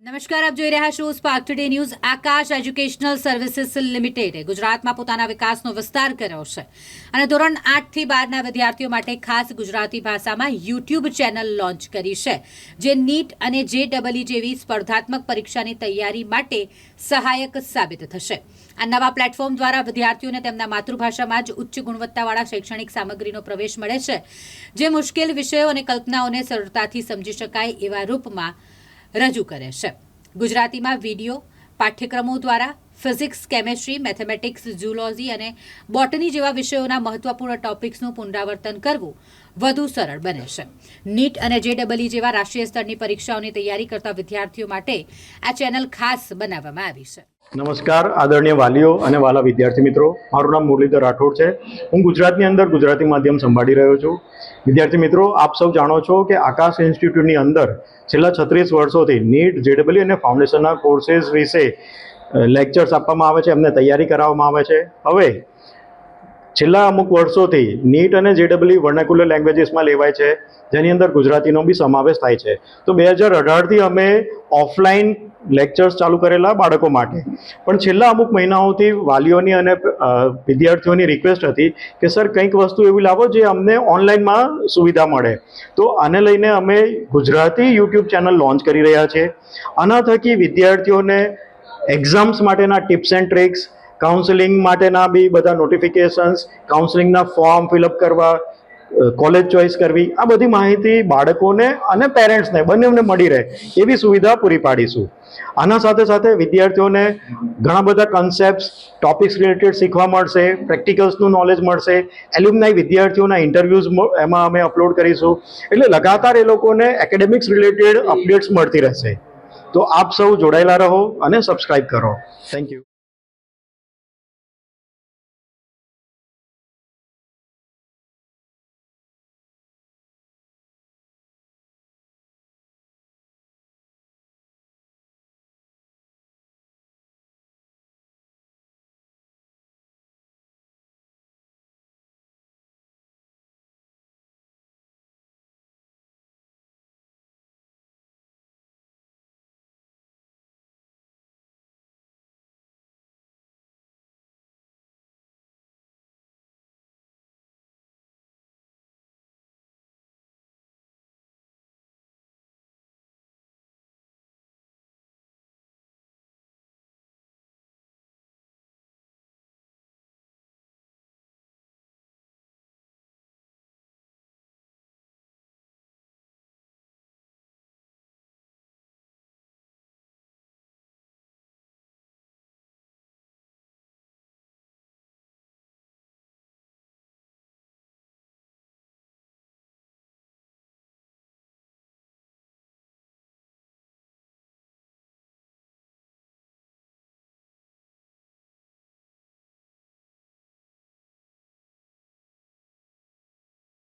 નમસ્કાર, આપ જોઈ રહ્યા છો સ્પાર્ક ટુડે ન્યૂઝ. આકાશ એજ્યુકેશનલ સર્વિસીસ લિમિટેડે ગુજરાતમાં પોતાના વિકાસનો વિસ્તાર કર્યો છે અને ધોરણ 8 થી 12ના વિદ્યાર્થીઓ માટે ખાસ ગુજરાતી ભાષામાં યુટ્યુબ ચેનલ લોન્ચ કરી છે, જે નીટ અને JEE જેવી સ્પર્ધાત્મક પરીક્ષાની તૈયારી માટે સહાયક સાબિત થશે. આ નવા પ્લેટફોર્મ દ્વારા વિદ્યાર્થીઓને તેમના માતૃભાષામાં જ ઉચ્ચ ગુણવત્તાવાળા શૈક્ષણિક સામગ્રીનો પ્રવેશ મળે છે, જે મુશ્કેલ વિષયો અને કલ્પનાઓને સરળતાથી સમજી શકાય એવા રૂપમાં રજૂ કરે છે. ગુજરાતીમાં વિડીયો પાઠ્યક્રમો દ્વારા ફિઝિક્સ, કેમેસ્ટ્રી, મેથેમેટિક્સ, ઝૂલોજી અને બોટની જેવા વિષયોના મહત્વપૂર્ણ ટોપિક્સનું પુનરાવર્તન કરવું વધુ સરળ બને છે. નીટ અને JEE જેવા રાષ્ટ્રીય સ્તરની પરીક્ષાઓની તૈયારી કરતા વિદ્યાર્થીઓ માટે આ ચેનલ ખાસ બનાવવામાં આવી છે. નમસ્કાર આદરણીય વાલીઓ અને વાલા વિદ્યાર્થી મિત્રો, મારું નામ મુરલીધર રાઠોડ છે. હું ગુજરાતની અંદર ગુજરાતી માધ્યમ સંભાળી રહ્યો છું. વિદ્યાર્થી મિત્રો, આપ સૌ જાણો છો કે આકાશ ઇન્સ્ટિટ્યૂટની અંદર છેલ્લા 36 વર્ષોથી નીટ, JEE અને ફાઉન્ડેશનના કોર્सेस વિશે લેક્ચર્સ આપવામાં આવે છે, એમને તૈયારી કરાવવામાં આવે છે. હવે છેલ્લા અમુક વર્ષોથી નીટ અને JEE વર્નાક્યુલર લેંગ્વેજીસમાં લેવાય છે, જેની અંદર ગુજરાતીનો બી સમાવેશ થાય છે. તો 2018થી અમે ઓફલાઈન લેક્ચર્સ ચાલુ કરેલા બાળકો માટે, પણ છેલ્લા અમુક મહિનાઓથી વાલીઓની અને વિદ્યાર્થીઓની રિક્વેસ્ટ હતી કે સર કંઈક વસ્તુ એવી લાવો જે અમને ઓનલાઈનમાં સુવિધા મળે. તો આને લઈને અમે ગુજરાતી યુટ્યુબ ચેનલ લોન્ચ કરી રહ્યા છીએ. આના થકી વિદ્યાર્થીઓને એક્ઝામ્સ માટેના ટિપ્સ એન્ડ ટ્રિક્સ, કાઉન્સેલિંગ માટેના બી બધા નોટિફિકેશન્સ, કાઉન્સેલિંગના ફોર્મ ફિલઅપ કરવા, કોલેજ ચોઇસ કરવી, આ બધી માહિતી બાળકોને અને પેરેન્ટ્સને બંનેને મળી રહે એવી સુવિધા પૂરી પાડીશું. આના સાથે સાથે વિદ્યાર્થીઓને ઘણા બધા કન્સેપ્ટ્સ, ટોપિક્સ રિલેટેડ શીખવા મળશે, પ્રેક્ટિકલ્સનું નોલેજ મળશે, એલ્યુમનાઈ વિદ્યાર્થીઓના ઇન્ટરવ્યૂઝ એમાં અમે અપલોડ કરીશું. એટલે લગાતાર એ લોકોને એકેડેમિક્સ રિલેટેડ અપડેટ્સ મળતી રહેશે. તો આપ સૌ જોડાયેલા રહો અને સબસ્ક્રાઇબ કરો. Thank you.